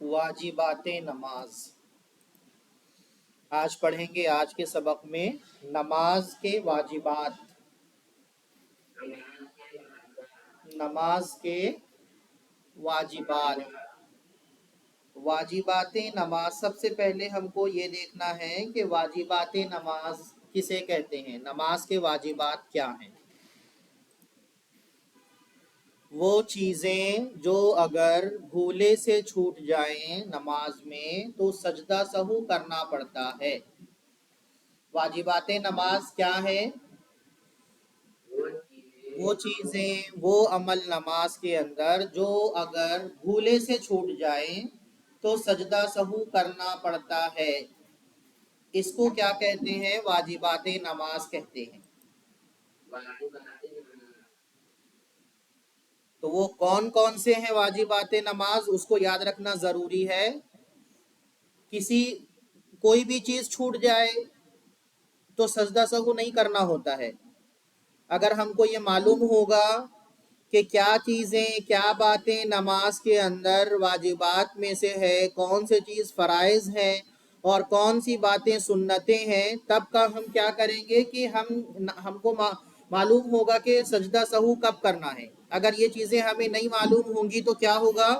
واجبات نماز آج پڑھیں گے۔ آج کے سبق میں نماز کے واجبات، نماز کے واجبات، واجبات نماز۔ سب سے پہلے ہم کو یہ دیکھنا ہے کہ واجبات نماز کسے کہتے ہیں، نماز کے واجبات کیا ہیں۔ وہ چیزیں جو اگر بھولے سے چھوٹ جائیں نماز میں تو سجدہ سہو کرنا پڑتا ہے۔ واجبات نماز کیا ہے؟ وہ چیزیں، وہ عمل نماز کے اندر جو اگر بھولے سے چھوٹ جائیں تو سجدہ سہو کرنا پڑتا ہے۔ اس کو کیا کہتے ہیں؟ واجبات نماز کہتے ہیں۔ تو وہ کون کون سے ہیں واجبات نماز، اس کو یاد رکھنا ضروری ہے۔ کوئی بھی چیز چھوٹ جائے تو سجدہ سہو نہیں کرنا ہوتا ہے۔ اگر ہم کو یہ معلوم ہوگا کہ کیا چیزیں، کیا باتیں نماز کے اندر واجبات میں سے ہے، کون سے چیز فرائض ہیں اور کون سی باتیں سنتیں ہیں، تب کا ہم کیا کریں گے کہ ہم کو معلوم ہوگا کہ سجدہ سہو کب کرنا ہے۔ اگر یہ چیزیں ہمیں نہیں معلوم ہوں گی تو کیا ہوگا؟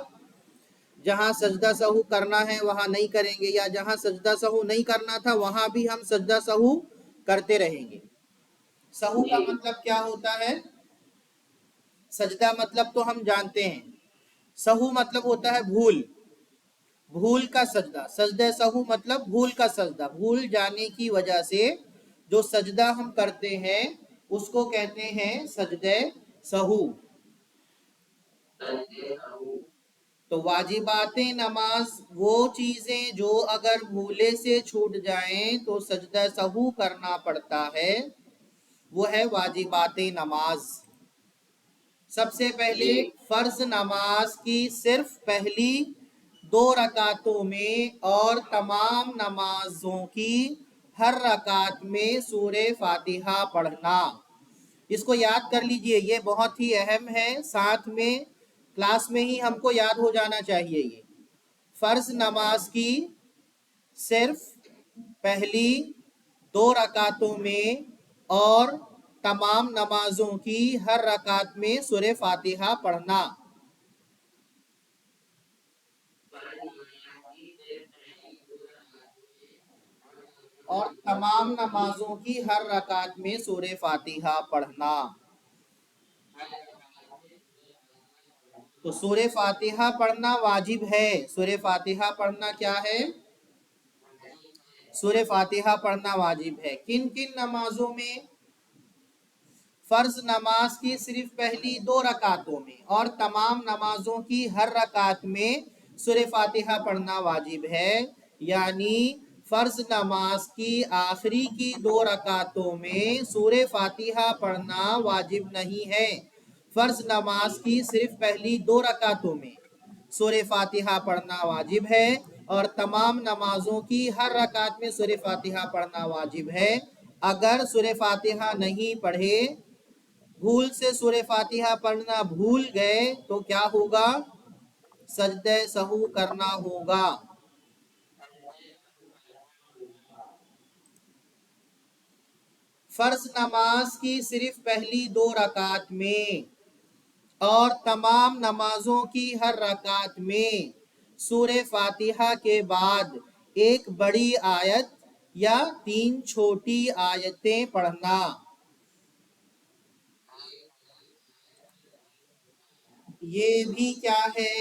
جہاں سجدہ سہو کرنا ہے وہاں نہیں کریں گے، یا جہاں سجدہ سہو نہیں کرنا تھا وہاں بھی ہم سجدہ سہو کرتے رہیں گے۔ سہو کا مطلب کیا ہوتا ہے؟ سجدہ مطلب تو ہم جانتے ہیں، سہو مطلب ہوتا ہے بھول، بھول کا سجدہ۔ سجدہ سہو مطلب بھول کا سجدہ، بھول جانے کی وجہ سے جو سجدہ ہم کرتے ہیں اس کو کہتے ہیں سجدہ سہو۔ تو واجبات نماز وہ چیزیں جو اگر بھولے سے چھوٹ جائیں تو سجدہ سہو کرنا پڑتا ہے، وہ ہے واجبات نماز۔ سب سے پہلے فرض نماز کی صرف پہلی 2 رکعتوں میں اور تمام نمازوں کی ہر رکعت میں سورہ فاتحہ پڑھنا۔ اس کو یاد کر لیجئے، یہ بہت ہی اہم ہے، ساتھ میں کلاس میں ہی ہم کو یاد ہو جانا چاہیے۔ یہ فرض نماز کی صرف پہلی 2 رکعتوں میں اور تمام نمازوں کی ہر رکعت میں سورہ فاتحہ پڑھنا۔ اور تمام نمازوں کی ہر رکعت میں سورہ فاتحہ پڑھنا۔ تو سورہ فاتحہ پڑھنا واجب ہے۔ سورہ فاتحہ پڑھنا کیا ہے؟ سورہ فاتحہ پڑھنا واجب ہے۔ کن کن نمازوں میں؟ فرض نماز کی صرف پہلی 2 رکعتوں میں اور تمام نمازوں کی ہر رکعت میں سورہ فاتحہ پڑھنا واجب ہے، یعنی فرض نماز کی آخری کی 2 رکعتوں میں سورہ فاتحہ پڑھنا واجب نہیں ہے۔ فرض نماز کی صرف پہلی 2 رکعتوں میں سورہ فاتحہ پڑھنا واجب ہے اور تمام نمازوں کی ہر رکعت میں سورہ فاتحہ پڑھنا واجب ہے۔ اگر سورہ فاتحہ نہیں پڑھے، بھول سے سورہ فاتحہ پڑھنا بھول گئے تو کیا ہوگا؟ سجدہ سہو کرنا ہوگا۔ فرض نماز کی صرف پہلی 2 رکعت میں اور تمام نمازوں کی ہر رکعت میں سورہ فاتحہ کے بعد ایک بڑی آیت یا 3 چھوٹی آیتیں پڑھنا۔ یہ بھی کیا ہے؟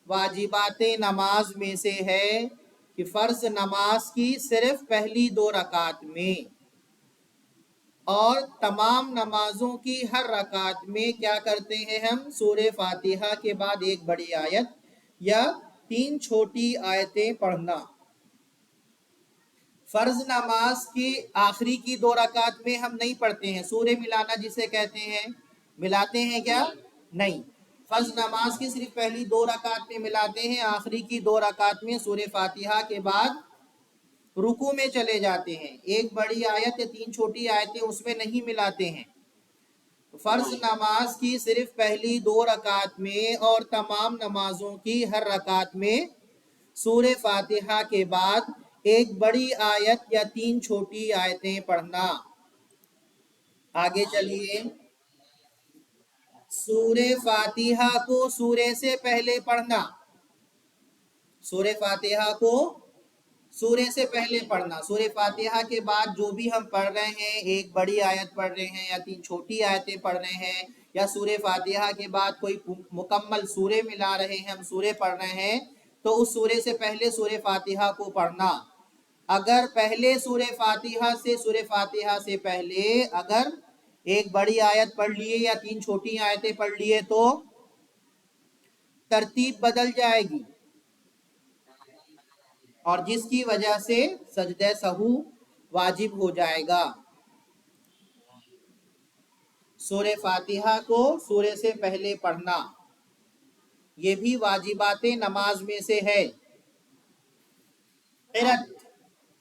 واجبات نماز میں سے ہے کہ فرض نماز کی صرف پہلی 2 رکعت میں اور تمام نمازوں کی ہر رکعت میں کیا کرتے ہیں ہم؟ سورہ فاتحہ کے بعد ایک بڑی آیت یا 3 چھوٹی آیتیں پڑھنا۔ فرض نماز کی آخری کی 2 رکعت میں ہم نہیں پڑھتے ہیں، سورہ ملانا جسے کہتے ہیں، ملاتے ہیں کیا؟ نہیں۔ فرض نماز کی صرف پہلی 2 رکعت میں ملاتے ہیں، آخری کی 2 رکعت میں سورہ فاتحہ کے بعد رکوع میں چلے جاتے ہیں، ایک بڑی آیت یا 3 چھوٹی آیتیں اس میں نہیں ملاتے ہیں۔ فرض نماز کی صرف پہلی 2 رکعت میں اور تمام نمازوں کی ہر رکعت میں سورہ فاتحہ کے بعد ایک بڑی آیت یا 3 چھوٹی آیتیں پڑھنا۔ آگے چلیے، سورہ فاتحہ کو سورہ سے پہلے پڑھنا، سورہ فاتحہ کو سورہ سے پہلے پڑھنا۔ سورہ فاتحہ کے بعد جو بھی ہم پڑھ رہے ہیں، ایک بڑی آیت پڑھ رہے ہیں یا 3 چھوٹی آیتیں پڑھ رہے ہیں، یا سورہ فاتحہ کے بعد کوئی مکمل سورہ ملا رہے ہیں، ہم سورہ پڑھ رہے ہیں، تو اس سورہ سے پہلے سورہ فاتحہ کو پڑھنا۔ اگر پہلے سورہ فاتحہ سے پہلے اگر ایک بڑی آیت پڑھ لیے یا 3 چھوٹی آیتیں پڑھ لیے تو ترتیب بدل جائے گی، اور جس کی وجہ سے سجدہ سہو واجب ہو جائے گا۔ سورہ فاتحہ کو سورہ سے پہلے پڑھنا، یہ بھی واجبات نماز میں سے ہے۔ قرأت،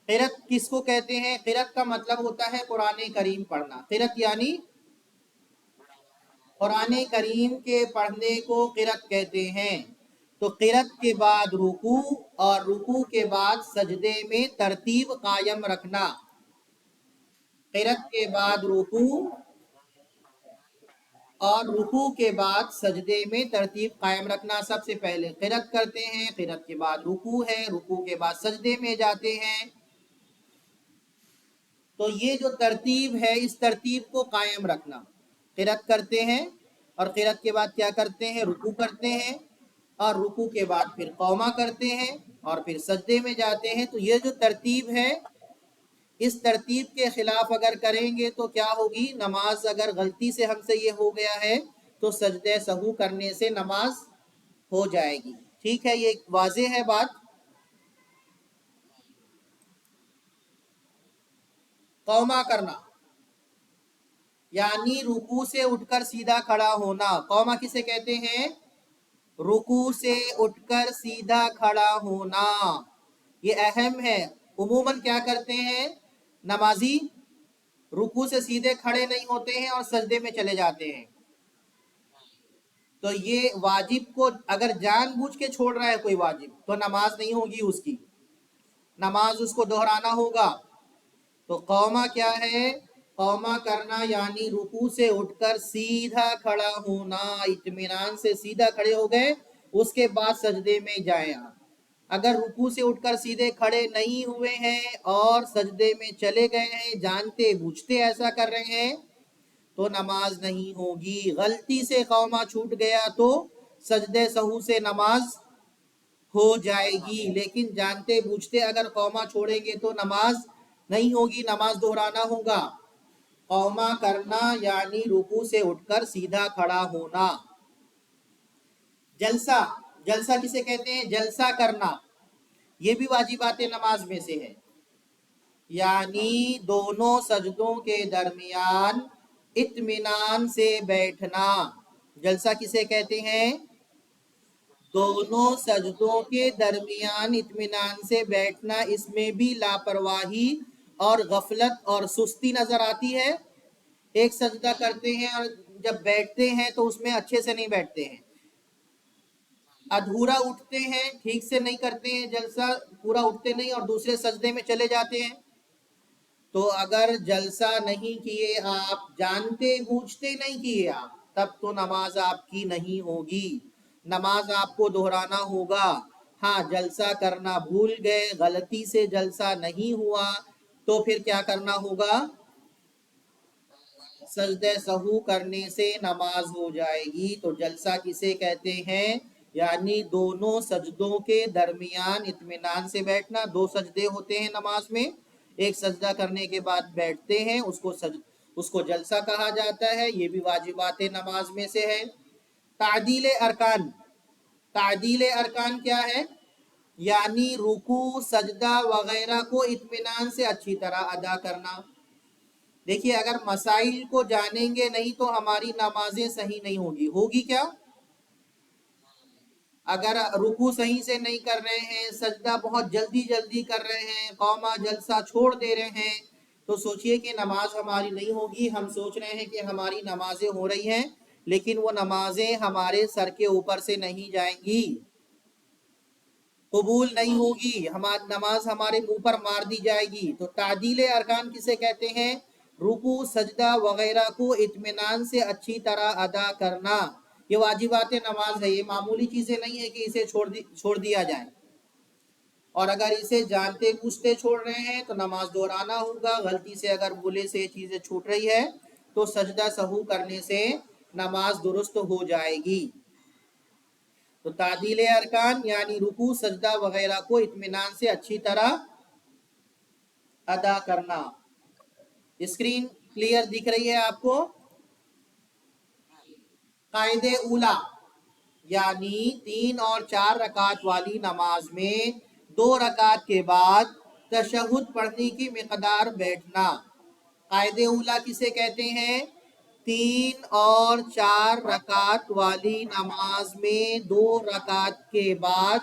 قرأت کس کو کہتے ہیں؟ قرأت کا مطلب ہوتا ہے قرآن کریم پڑھنا۔ قرأت یعنی قرآن کریم کے پڑھنے کو قرأت کہتے ہیں۔ تو قرأت کے بعد رکوع اور رکوع کے بعد سجدے میں ترتیب قائم رکھنا۔ قرأت کے بعد رکوع اور رکوع کے بعد سجدے میں ترتیب قائم رکھنا۔ سب سے پہلے قرأت کرتے ہیں، قرأت کے بعد رکوع ہے، رکوع کے بعد سجدے میں جاتے ہیں۔ تو یہ جو ترتیب ہے، اس ترتیب کو قائم رکھنا۔ قرأت کرتے ہیں اور قرأت کے بعد کیا کرتے ہیں؟ رکوع کرتے ہیں، اور رکوع کے بعد پھر قومہ کرتے ہیں اور پھر سجدے میں جاتے ہیں۔ تو یہ جو ترتیب ہے، اس ترتیب کے خلاف اگر کریں گے تو کیا ہوگی؟ نماز اگر غلطی سے ہم سے یہ ہو گیا ہے تو سجدہ سہو کرنے سے نماز ہو جائے گی۔ ٹھیک ہے، یہ واضح ہے بات۔ قومہ کرنا یعنی رکوع سے اٹھ کر سیدھا کھڑا ہونا۔ قومہ کسے کہتے ہیں؟ رکوع سے اٹھ کر سیدھا کھڑا ہونا۔ یہ اہم ہے۔ عموماً کیا کرتے ہیں نمازی؟ رکوع سے سیدھے کھڑے نہیں ہوتے ہیں اور سجدے میں چلے جاتے ہیں۔ تو یہ واجب کو اگر جان بوجھ کے چھوڑ رہا ہے کوئی واجب، تو نماز نہیں ہوگی اس کی، نماز اس کو دہرانا ہوگا۔ تو قومہ کیا ہے؟ قومہ کرنا یعنی رکوع سے اٹھ کر سیدھا کھڑا ہونا، اطمینان سے سیدھا کھڑے ہو گئے، اس کے بعد سجدے میں جائیں آپ۔ اگر رکوع سے اٹھ کر سیدھے کھڑے نہیں ہوئے ہیں اور سجدے میں چلے گئے ہیں، جانتے بوجھتے ایسا کر رہے ہیں، تو نماز نہیں ہوگی۔ غلطی سے قومہ چھوٹ گیا تو سجدہ سہو سے نماز ہو جائے گی، لیکن جانتے بوجھتے اگر قومہ چھوڑیں گے تو نماز نہیں ہوگی، نماز دہرانا ہوگا۔ قومہ کرنا یعنی رکوع سے اٹھ کر سیدھا کھڑا ہونا۔ جلسہ، جلسہ کسے کہتے ہیں؟ جلسہ کرنا، یہ بھی واجبات نماز میں سے ہے، یعنی دونوں سجدوں کے درمیان اطمینان سے بیٹھنا۔ جلسہ کسے کہتے ہیں؟ دونوں سجدوں کے درمیان اطمینان سے بیٹھنا۔ اس میں بھی لاپرواہی اور غفلت اور سستی نظر آتی ہے۔ ایک سجدہ کرتے ہیں اور جب بیٹھتے ہیں تو اس میں اچھے سے نہیں بیٹھتے ہیں، ادھورا اٹھتے ہیں، ٹھیک سے نہیں کرتے ہیں، جلسہ پورا اٹھتے نہیں اور دوسرے سجدے میں چلے جاتے ہیں۔ تو اگر جلسہ نہیں کیے آپ، جانتے بوجھتے نہیں کیے آپ، تب تو نماز آپ کی نہیں ہوگی، نماز آپ کو دہرانا ہوگا۔ ہاں، جلسہ کرنا بھول گئے، غلطی سے جلسہ نہیں ہوا، تو پھر کیا کرنا ہوگا؟ سجدہ سہو کرنے سے نماز ہو جائے گی۔ تو جلسہ کسے کہتے ہیں؟ یعنی دونوں سجدوں کے درمیان اطمینان سے بیٹھنا۔ 2 سجدے ہوتے ہیں نماز میں، ایک سجدہ کرنے کے بعد بیٹھتے ہیں، اس کو جلسہ کہا جاتا ہے۔ یہ بھی واجبات نماز میں سے ہے۔ تعدیل ارکان، تعدیل ارکان کیا ہے؟ یعنی رکوع، سجدہ وغیرہ کو اطمینان سے اچھی طرح ادا کرنا۔ دیکھیے، اگر مسائل کو جانیں گے نہیں تو ہماری نمازیں صحیح نہیں ہوگی کیا؟ اگر رکوع صحیح سے نہیں کر رہے ہیں، سجدہ بہت جلدی جلدی کر رہے ہیں، قومہ جلسہ چھوڑ دے رہے ہیں، تو سوچئے کہ نماز ہماری نہیں ہوگی۔ ہم سوچ رہے ہیں کہ ہماری نمازیں ہو رہی ہیں، لیکن وہ نمازیں ہمارے سر کے اوپر سے نہیں جائیں گی۔ قبول نہیں ہوگی، ہماری نماز ہمارے منہ پر مار دی جائے گی۔ تو تعدیل ارکان کسے کہتے ہیں؟ رکوع سجدہ وغیرہ کو اطمینان سے اچھی طرح ادا کرنا، یہ واجبات نماز ہے، یہ معمولی چیزیں نہیں ہے کہ اسے چھوڑ دیا جائے، اور اگر اسے جانتے بوجھتے چھوڑ رہے ہیں تو نماز دہرانا ہوگا۔ غلطی سے اگر بھولے سے یہ چیزیں چھوٹ رہی ہے تو سجدہ سہو کرنے سے نماز درست ہو جائے گی۔ تو تعدیل ارکان یعنی رکوع سجدہ وغیرہ کو اطمینان سے اچھی طرح ادا کرنا۔ اسکرین کلیئر دکھ رہی ہے آپ کو؟ قاعدہ اولا یعنی 3 اور 4 رکعت والی نماز میں 2 رکعت کے بعد تشہد پڑھنے کی مقدار بیٹھنا۔ قاعدہ اولا کسے کہتے ہیں؟ 3 اور 4 رکعت والی نماز میں 2 رکعت کے بعد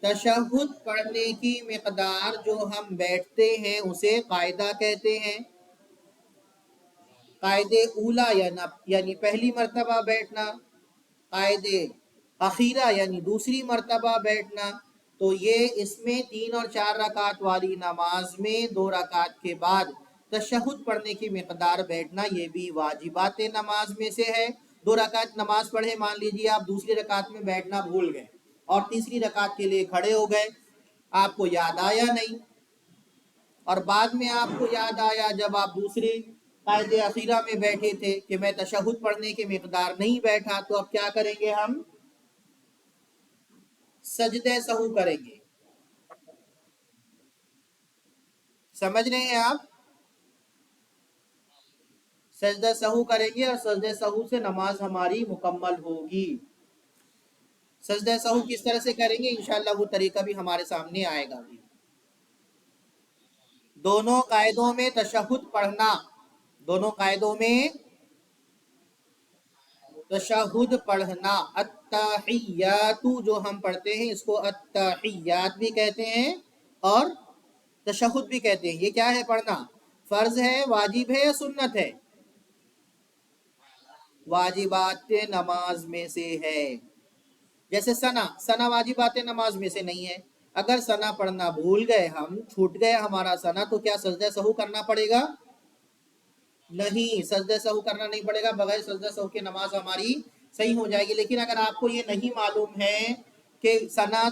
تشہد پڑھنے کی مقدار جو ہم بیٹھتے ہیں اسے قاعدہ کہتے ہیں۔ قاعدہ اولا یعنی پہلی مرتبہ بیٹھنا، قاعدہ اخیرہ یعنی دوسری مرتبہ بیٹھنا۔ تو یہ اس میں 3 اور 4 رکعت والی نماز میں 2 رکعت کے بعد تشہد پڑھنے کی مقدار بیٹھنا، یہ بھی واجبات نماز میں سے ہے۔ 2 رکعت نماز پڑھے، مان لیجیے آپ دوسری رکعت میں بیٹھنا بھول گئے اور تیسری رکعت کے لیے کھڑے ہو گئے، آپ کو یاد آیا نہیں، اور بعد میں آپ کو یاد آیا جب آپ دوسری قاعدہ اخیرہ میں بیٹھے تھے کہ میں تشہد پڑھنے کی مقدار نہیں بیٹھا، تو اب کیا کریں گے؟ ہم سجدہ سہو کریں گے۔ سمجھ رہے ہیں آپ؟ سجدہ سہو کریں گے اور سجدہ سہو سے نماز ہماری مکمل ہوگی۔ سجدہ سہو کس طرح سے کریں گے انشاءاللہ وہ طریقہ بھی ہمارے سامنے آئے گا۔ دونوں قاعدوں میں تشہد پڑھنا، دونوں قاعدوں میں تشہد پڑھنا۔ التحیات جو ہم پڑھتے ہیں اس کو التحیات بھی کہتے ہیں اور تشہد بھی کہتے ہیں۔ یہ کیا ہے پڑھنا؟ فرض ہے، واجب ہے یا سنت ہے؟ واجبات نماز میں سے ہے۔ جیسے ثنا واجبات نماز میں سے نہیں ہے۔ اگر ثنا پڑھنا بھول گئے، ہم چھوٹ گئے ہمارا ثنا، تو کیا سجدہ سہو کرنا پڑے گا؟ نہیں، سجدہ سہو کرنا نہیں پڑے گا، بغیر سجدہ سہو کے نماز ہماری صحیح ہو جائے گی۔ لیکن اگر آپ کو یہ نہیں معلوم ہے کہ ثنا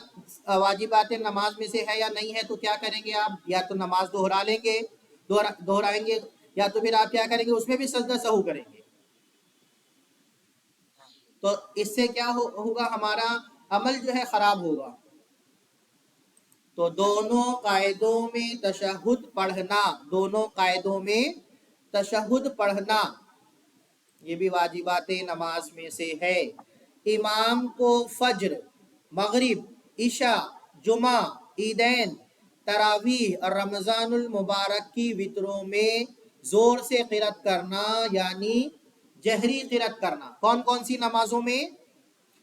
واجبات نماز میں سے ہے یا نہیں ہے تو کیا کریں گے آپ؟ یا تو نماز دہرائیں گے یا تو پھر آپ کیا کریں گے؟ اس میں بھی سجدہ سہو کریں گے۔ تو اس سے کیا ہوگا؟ ہمارا عمل جو ہے خراب ہوگا۔ تو دونوں قاعدوں میں تشہد پڑھنا، دونوں قاعدوں میں تشہد پڑھنا یہ بھی واجبات نماز میں سے ہے۔ امام کو فجر، مغرب، عشاء، جمعہ، عیدین، تراویح اور رمضان المبارک کی وتروں میں زور سے قرأت کرنا یعنی جہری قرأت کرنا۔ کون کون سی نمازوں میں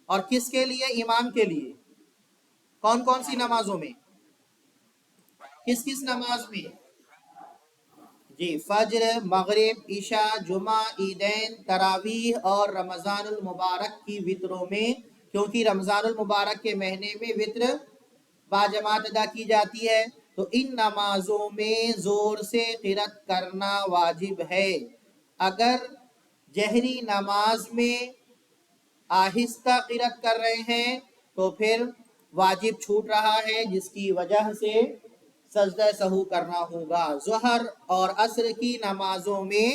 اور کس کے لیے؟ امام کے لیے۔ کون کون سی نمازوں میں؟ کس کس نماز میں؟ جی، فجر، مغرب، عشاء، جمعہ، عیدین، تراویح اور رمضان المبارک کی وتروں میں، کیونکہ رمضان المبارک کے مہینے میں وتر باجماعت ادا کی جاتی ہے، تو ان نمازوں میں زور سے قرأت کرنا واجب ہے۔ اگر جہری نماز میں آہستہ قرأت کر رہے ہیں تو پھر واجب چھوٹ رہا ہے، جس کی وجہ سے سجدہ سہو کرنا ہوگا۔ ظہر اور عصر کی نمازوں میں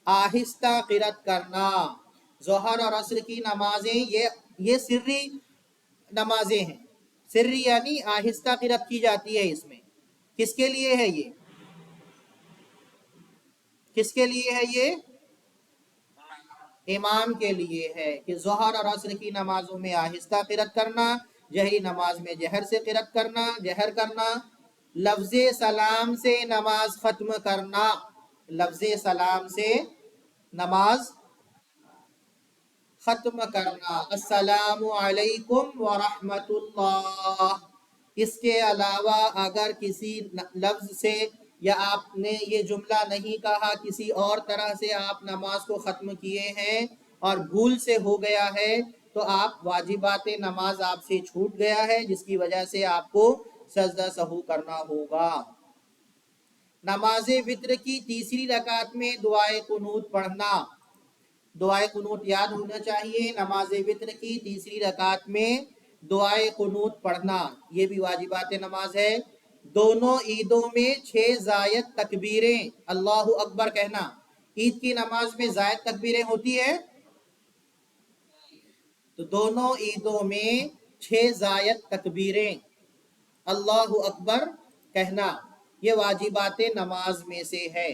آہستہ قرأت کرنا۔ ظہر اور عصر کی نمازیں یہ سری نمازیں ہیں، سری یعنی آہستہ قرأت کی جاتی ہے اس میں۔ کس کے لیے ہے یہ؟ کس کے لیے ہے یہ؟ امام کے لیے ہے کہ ظہر اور عصر کی نمازوں میں آہستہ قرأت کرنا، جہری نماز میں جہر سے قرأت کرنا، جہر کرنا، لفظ سلام سے نماز ختم کرنا، لفظ سلام سے نماز ختم کرنا، السلام علیکم ورحمۃ اللہ۔ اس کے علاوہ اگر کسی لفظ سے یا آپ نے یہ جملہ نہیں کہا، کسی اور طرح سے آپ نماز کو ختم کیے ہیں اور بھول سے ہو گیا ہے تو آپ واجبات نماز آپ سے چھوٹ گیا ہے، جس کی وجہ سے آپ کو سجدہ سہو کرنا ہوگا۔ نماز وتر کی تیسری رکعت میں دعائے قنوت پڑھنا، دعائے قنوت یاد ہونا چاہیے۔ نماز وتر کی تیسری رکعت میں دعائے قنوت پڑھنا یہ بھی واجبات نماز ہے۔ دونوں عیدوں میں 6 زائد تکبیریں اللہ اکبر کہنا۔ عید کی نماز میں زائد تکبیریں ہوتی ہے، تو دونوں عیدوں میں 6 زائد تکبیریں اللہ اکبر کہنا، یہ واجبات نماز میں سے ہے۔